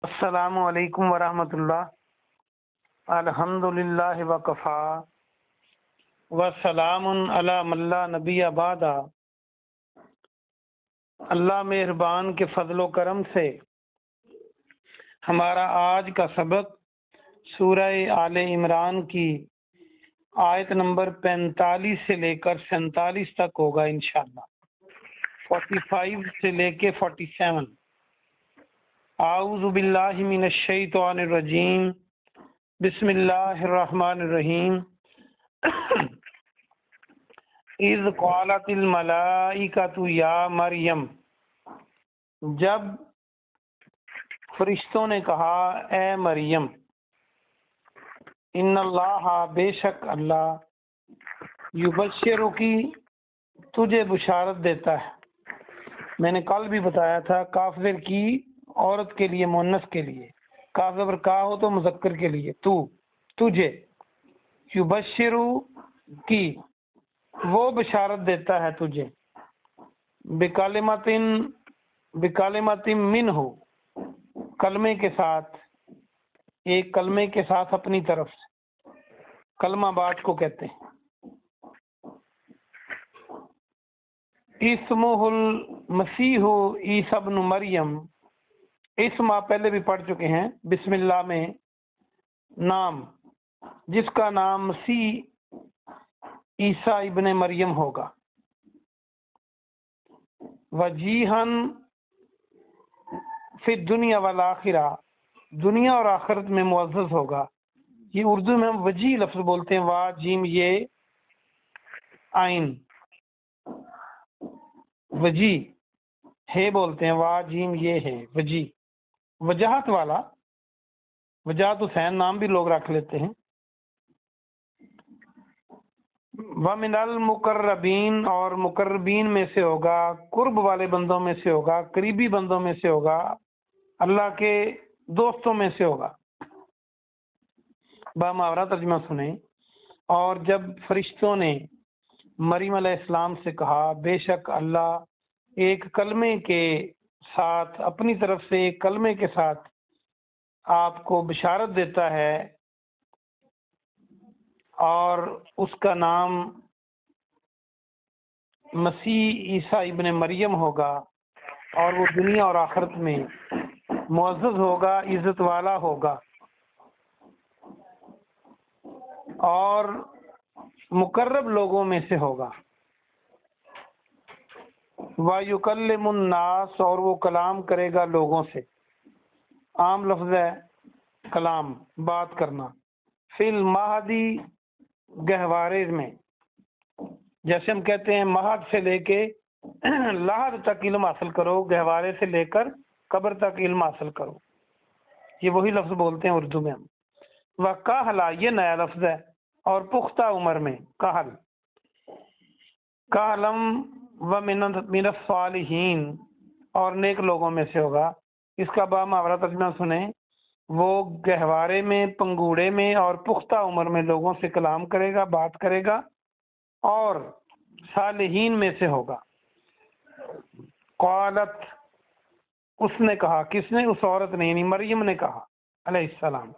السلام علیکم ورحمۃ اللہ۔ الحمدللہ وکفا وسلام علی من لا نبی بعد۔ اللہ مہربان کے فضل و کرم سے ہمارا آج کا سبق سورہ آل عمران کی آیت نمبر 45 سے لے کر 47 تک ہوگا انشاءاللہ، 45 سے لے کے 47۔ اعوذ باللہ من الشیطان الرجیم، بسم اللہ الرحمن الرحیم۔ اذ قالت الملائکۃ یا مریم، جب فرشتوں نے کہا اے مریم، ان اللہ، بے شک اللہ، یبشرکی، تجھے بشارت دیتا ہے۔ میں نے کل بھی بتایا تھا، کاف زیر کی عورت کے لیے، مؤنث کے لیے، کاف زبر کا ہو تو مذکر کے لیے، تو، تجھے، یبشرو کی، وہ بشارت دیتا ہے تجھے، بکلمۃ منہ، کلمے کے ساتھ، ایک کلمے کے ساتھ اپنی طرف سے، کلمہ بات کو کہتے ہیں۔ اسمہ المسیح عیسی ابن مریم، اسم آپ پہلے بھی پڑھ چکے ہیں بسم اللہ میں، نام جس کا نام مسیح عیسیٰ ابن مریم ہوگا، وجیہن فی الدنیا والآخرہ، دنیا اور آخرت میں معزز ہوگا۔ یہ اردو میں ہم وجیہ لفظ بولتے ہیں، وا جیم یہ آئین، وجیہ ہے بولتے ہیں، وا جیم یہ ہے وجیہ، وجاہت والا، وجاہت حسین نام بھی لوگ رکھ لیتے ہیں۔ وَمِنَ الْمُقَرَّبِينَ، اور مقربین میں سے ہوگا، قرب والے بندوں میں سے ہوگا، قریبی بندوں میں سے ہوگا، اللہ کے دوستوں میں سے ہوگا۔ باماورا ترجمہ سنیں۔ اور جب فرشتوں نے مریم علیہ السلام سے کہا، بے شک اللہ ایک کلمے کے ساتھ، اپنی طرف سے ایک کلمے کے ساتھ آپ کو بشارت دیتا ہے، اور اس کا نام مسیح عیسیٰ ابن مریم ہوگا، اور وہ دنیا اور آخرت میں معزز ہوگا، عزت والا ہوگا، اور مقرب لوگوں میں سے ہوگا۔ وَيُكَلِّمُ النَّاسَ، اور وہ کلام کرے گا لوگوں سے، عام لفظ ہے کلام، بات کرنا، فی المہدی، گہوارے میں، جیسے ہم کہتے ہیں مہد سے لے کے لحد تک علم حاصل کرو، گہوارے سے لے کر قبر تک علم حاصل کرو، یہ وہی لفظ بولتے ہیں اردو میں ہم۔ وَقَحْلَ، یہ نیا لفظ ہے، اور پختہ عمر میں، کہل، کہلم، وَمِنَ الصَّالِحِينَ، اور نیک لوگوں میں سے ہوگا۔ اس کا باماورا ترجمہ سنیں، وہ گہوارے میں، پنگوڑے میں اور پختہ عمر میں لوگوں سے کلام کرے گا، بات کرے گا، اور صالحین میں سے ہوگا۔ قالت، اس نے کہا، کس نے؟ اس عورت نے، یعنی مریم نے کہا علیہ السلام،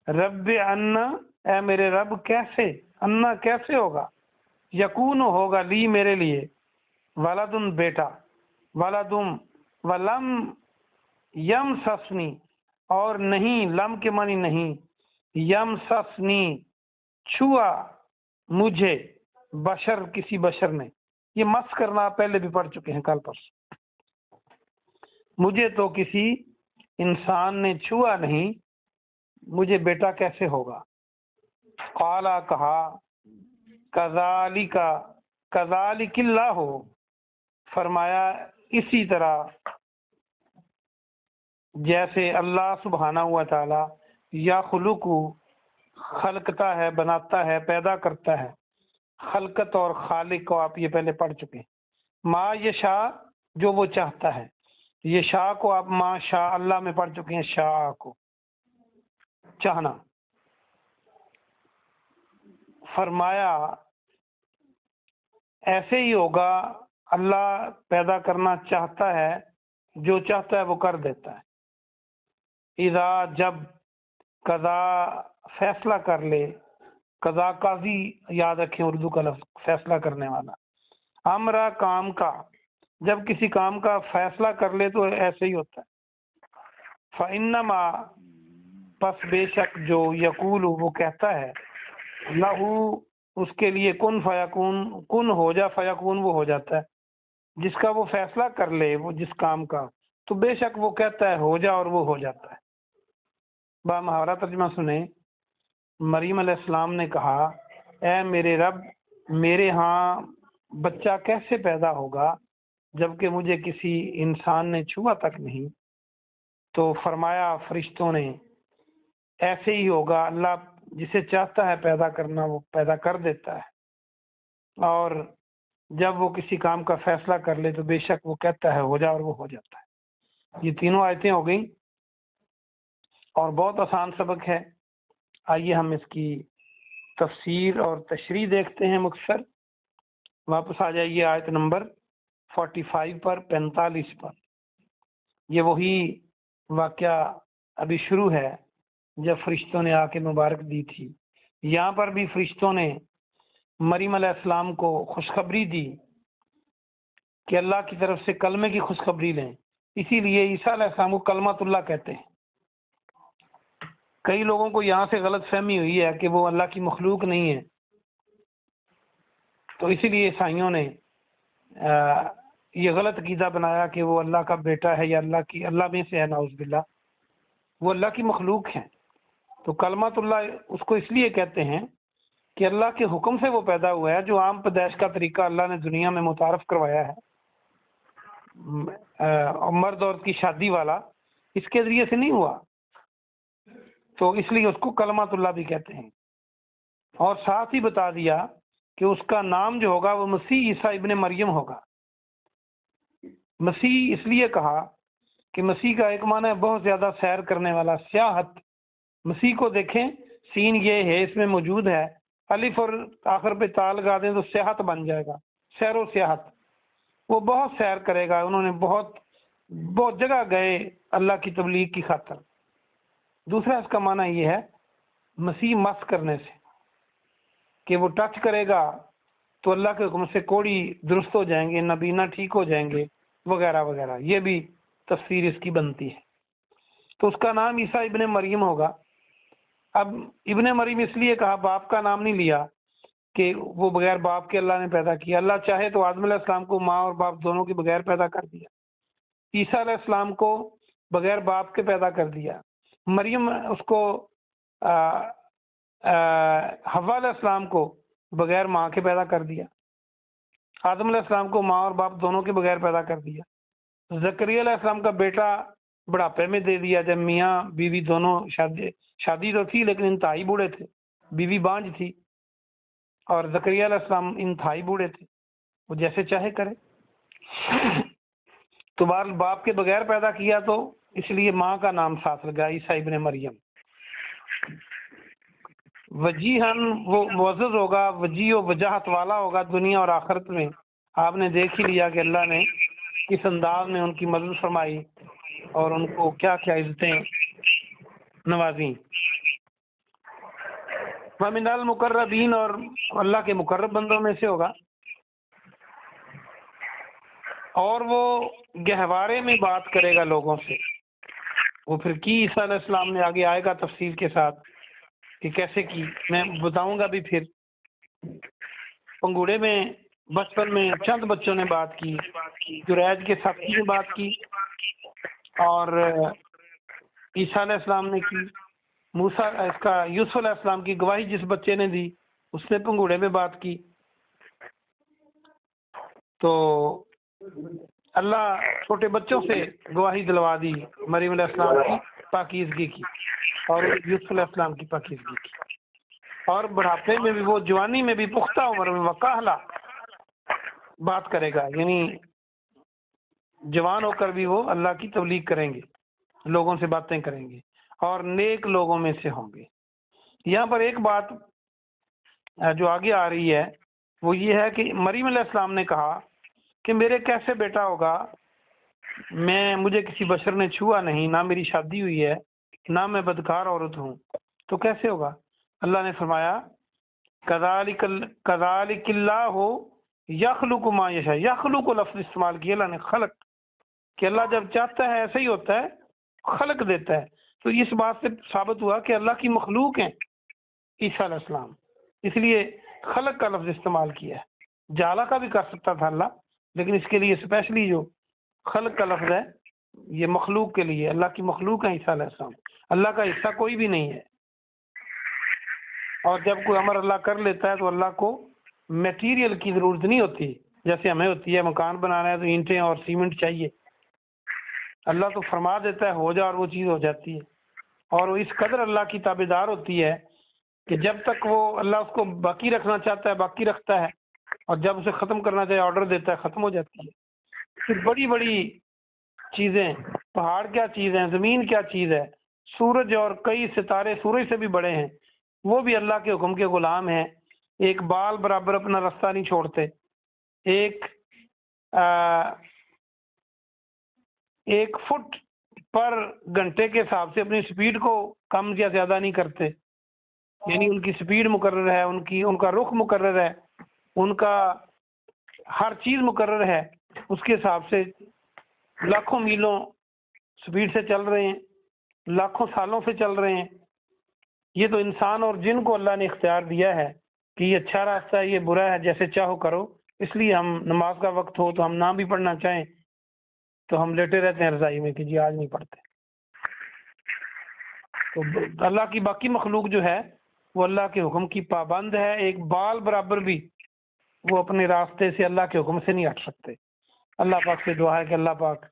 رب انا، اے میرے رب، کیسے، انا کیسے ہوگا، یکون ہوگا، لی میرے لیے، ولدن بیٹا، ولدم، ولم یم سسنی، اور نہیں، لم کے معنی نہیں، یم سسنی، چھوا مجھے، بشر، کسی بشر نے، یہ مس کرنا آپ پہلے بھی پڑھ چکے ہیں کل پرسوں، مجھے تو کسی انسان نے چھوا نہیں، مجھے بیٹا کیسے ہوگا۔ قالا، کہا، کذالک، کذالک اللہ، فرمایا اسی طرح جیسے اللہ سبحانہ و تعالی یخلق، خلقتا ہے، بناتا ہے، پیدا کرتا ہے، خلقت اور خالق کو آپ یہ پہلے پڑھ چکے ہیں۔ ما یشاء، جو وہ چاہتا ہے، یہ شاء کو آپ ما شاء اللہ میں پڑھ چکے ہیں، شاء کو چاہنا۔ فرمایا ایسے ہی ہوگا، اللہ پیدا کرنا چاہتا ہے، جو چاہتا ہے وہ کر دیتا ہے۔ اذا جب قضا فیصلہ کر لے، قضا قاضی یاد رکھیں اردو کا لفظ فیصلہ کرنے والا، امرا کام کا، جب کسی کام کا فیصلہ کر لے تو ایسے ہی ہوتا ہے۔ فَإِنَّمَا پس بے شک جو یقول وہ کہتا ہے، لہو اس کے لیے کن فیکون، کن ہو جا فیکون وہ ہو جاتا ہے، جس کا وہ فیصلہ کر لے وہ جس کام کا تو بے شک وہ کہتا ہے ہو جا اور وہ ہو جاتا ہے۔ با محاورہ ترجمہ سنیں۔ مریم علیہ السلام نے کہا اے میرے رب، میرے ہاں بچہ کیسے پیدا ہوگا جبکہ مجھے کسی انسان نے چھوا تک نہیں؟ تو فرمایا فرشتوں نے ایسے ہی ہوگا، اللہ جسے چاہتا ہے پیدا کرنا وہ پیدا کر دیتا ہے، اور جب وہ کسی کام کا فیصلہ کر لے تو بے شک وہ کہتا ہے ہو جا اور وہ ہو جاتا ہے۔ یہ تینوں آیتیں ہو گئیں اور بہت آسان سبق ہے۔ آئیے ہم اس کی تفسیر اور تشریح دیکھتے ہیں مختصر۔ واپس آ جائیے آیت نمبر 45 پر، 45 پر۔ یہ وہی واقعہ ابھی شروع ہے جب فرشتوں نے آ کے مبارک دی تھی۔ یہاں پر بھی فرشتوں نے مریم علیہ السلام کو خوشخبری دی کہ اللہ کی طرف سے کلمے کی خوشخبری لیں، اسی لیے عیسیٰ علیہ السلام کو کلمۃ اللہ کہتے ہیں۔ کئی لوگوں کو یہاں سے غلط فہمی ہوئی ہے کہ وہ اللہ کی مخلوق نہیں ہے، تو اسی لیے عیسائیوں نے یہ غلط عقیدہ بنایا کہ وہ اللہ کا بیٹا ہے یا اللہ میں سے ہے، نعوذ باللہ، وہ اللہ کی مخلوق ہیں۔ تو کلمۃ اللہ اس کو اس لیے کہتے ہیں کہ اللہ کے حکم سے وہ پیدا ہوا ہے، جو عام پیدائش کا طریقہ اللہ نے دنیا میں متعارف کروایا ہے، مرد عورت کی شادی والا، اس کے ذریعے سے نہیں ہوا، تو اس لیے اس کو کلمۃ اللہ بھی کہتے ہیں۔ اور ساتھ ہی بتا دیا کہ اس کا نام جو ہوگا وہ مسیح عیسیٰ ابن مریم ہوگا۔ مسیح اس لیے کہا کہ مسیح کا ایک معنی ہے بہت زیادہ سیر کرنے والا، سیاحت۔ مسیح کو دیکھیں، سین یہ ہے اس میں موجود ہے، الف اور آخر پہ تا لگا دیں تو سیاحت بن جائے گا، سیر و سیاحت۔ وہ بہت سیر کرے گا، انہوں نے بہت جگہ گئے اللہ کی تبلیغ کی خاطر۔ دوسرا اس کا معنی یہ ہے مسیح مس کرنے سے، کہ وہ ٹچ کرے گا تو اللہ کے حکم سے کوڑی درست ہو جائیں گے، نابینا ٹھیک ہو جائیں گے، وغیرہ وغیرہ۔ یہ بھی تفسیر اس کی بنتی ہے۔ تو اس کا نام عیسیٰ ابن مریم ہوگا۔ اب ابن مریم اس لیے کہا، باپ کا نام نہیں لیا کہ وہ بغیر باپ کے اللہ نے پیدا کیا۔ اللہ چاہے تو آدم علیہ السلام کو ماں اور باپ دونوں کے بغیر پیدا کر دیا، عیسیٰ علیہ السلام کو بغیر باپ کے پیدا کر دیا، مریم اس کو حوا علیہ السلام کو بغیر ماں کے پیدا کر دیا، آدم علیہ السلام کو ماں اور باپ دونوں کے بغیر پیدا کر دیا، زکریا علیہ السلام کا بیٹا بڑھاپے میں دے دیا جب میاں بیوی دونوں شادی تو تھی لیکن انتہائی بوڑھے تھے، بیوی بانجھ تھی اور زکریا علیہ السلام انتہائی بوڑھے تھے، وہ جیسے چاہے کرے۔ تو باپ کے بغیر پیدا کیا تو اس لیے ماں کا نام ساتھ لگا، عیسیٰ ابن مریم۔ وجیہن وہ معزز ہوگا، وجیح و وجاہت والا ہوگا دنیا اور آخرت میں۔ آپ نے دیکھ ہی لیا کہ اللہ نے کس انداز میں ان کی مدد فرمائی اور ان کو کیا کیا عزتیں نوازیں۔ وَمِنَ الْمُقَرَّبِينَ اور اللہ کے مقرب بندوں میں سے ہوگا، اور وہ گہوارے میں بات کرے گا لوگوں سے۔ وہ پھر کی عیسیٰ علیہ السلام نے آگے آئے گا تفصیل کے ساتھ کہ کیسے کی، میں بتاؤں گا بھی۔ پھر پنگوڑے میں بچپن میں چند بچوں نے بات کی، جریج کے ساتھی نے بات کی اور عیسیٰ علیہ السلام نے کی، موسیٰ اس کا یوسف علیہ السلام کی گواہی جس بچے نے دی اس نے پنگوڑے میں بات کی۔ تو اللہ چھوٹے بچوں سے گواہی دلوا دی مریم علیہ السلام کی پاکیزگی کی اور یوسف علیہ السلام کی پاکیزگی کی، اور بڑھاپے میں بھی، وہ جوانی میں بھی، پختہ عمر میں وکاہلا بات کرے گا، یعنی جوان ہو کر بھی وہ اللہ کی تبلیغ کریں گے، لوگوں سے باتیں کریں گے اور نیک لوگوں میں سے ہوں گے۔ یہاں پر ایک بات جو آگے آ رہی ہے وہ یہ ہے کہ مریم علیہ السلام نے کہا کہ میرے کیسے بیٹا ہوگا، مجھے کسی بشر نے چھوا نہیں، نہ میری شادی ہوئی ہے، نہ میں بدکار عورت ہوں، تو کیسے ہوگا؟ اللہ نے فرمایا کذالک اللہ یخلق ما یشاء، یخلق کو لفظ استعمال کیا اللہ نے، خلق، کہ اللہ جب چاہتا ہے ایسے ہی ہوتا ہے، خلق دیتا ہے۔ تو اس بات سے ثابت ہوا کہ اللہ کی مخلوق ہیں عیسیٰ علیہ السلام، اس لیے خلق کا لفظ استعمال کیا ہے۔ جعلہ کا بھی کر سکتا تھا اللہ، لیکن اس کے لیے اسپیشلی جو خلق کا لفظ ہے یہ مخلوق کے لیے، اللہ کی مخلوق ہے عیسیٰ علیہ السلام، اللہ کا حصہ کوئی بھی نہیں ہے۔ اور جب کوئی امر اللہ کر لیتا ہے تو اللہ کو میٹیریل کی ضرورت نہیں ہوتی، جیسے ہمیں ہوتی ہے مکان بنانا ہے تو اینٹیں اور سیمنٹ چاہیے، اللہ تو فرما دیتا ہے ہو جا اور وہ چیز ہو جاتی ہے۔ اور وہ اس قدر اللہ کی تابعدار ہوتی ہے کہ جب تک وہ اللہ اس کو باقی رکھنا چاہتا ہے باقی رکھتا ہے، اور جب اسے ختم کرنا چاہے آرڈر دیتا ہے، ختم ہو جاتی ہے۔ پھر بڑی بڑی چیزیں، پہاڑ کیا چیز ہیں، زمین کیا چیز ہے، سورج اور کئی ستارے سورج سے بھی بڑے ہیں، وہ بھی اللہ کے حکم کے غلام ہیں، ایک بال برابر اپنا راستہ نہیں چھوڑتے، ایک فٹ پر گھنٹے کے حساب سے اپنی سپیڈ کو کم یا زیادہ نہیں کرتے، یعنی ان کی سپیڈ مقرر ہے، ان کا رخ مقرر ہے، ان کا ہر چیز مقرر ہے، اس کے حساب سے لاکھوں میلوں سپیڈ سے چل رہے ہیں، لاکھوں سالوں سے چل رہے ہیں۔ یہ تو انسان اور جن کو اللہ نے اختیار دیا ہے کہ یہ اچھا راستہ ہے، یہ برا ہے، جیسے چاہو کرو، اس لیے ہم نماز کا وقت ہو تو ہم نہ بھی پڑھنا چاہیں تو ہم لیٹے رہتے ہیں رضائی میں کہ جی آج نہیں پڑھتے۔ تو اللہ کی باقی مخلوق جو ہے وہ اللہ کے حکم کی پابند ہے، ایک بال برابر بھی وہ اپنے راستے سے اللہ کے حکم سے نہیں ہٹ سکتے۔ اللہ پاک سے دعا ہے کہ اللہ پاک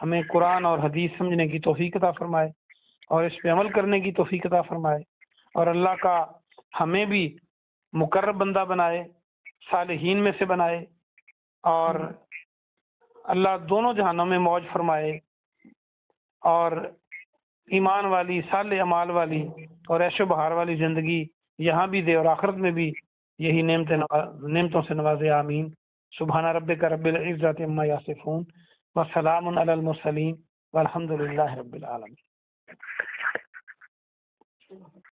ہمیں قرآن اور حدیث سمجھنے کی توفیق عطا فرمائے اور اس پہ عمل کرنے کی توفیق عطا فرمائے، اور اللہ کا ہمیں بھی مقرب بندہ بنائے، صالحین میں سے بنائے، اور اللہ دونوں جہانوں میں موج فرمائے، اور ایمان والی صالح اعمال والی اور عیش و بہار والی زندگی یہاں بھی دے اور آخرت میں بھی یہی نعمتوں سے نوازے، آمین۔ سبحان ربک رب العزت عما یصفون وسلام علی المرسلین والحمد للہ رب العالمین۔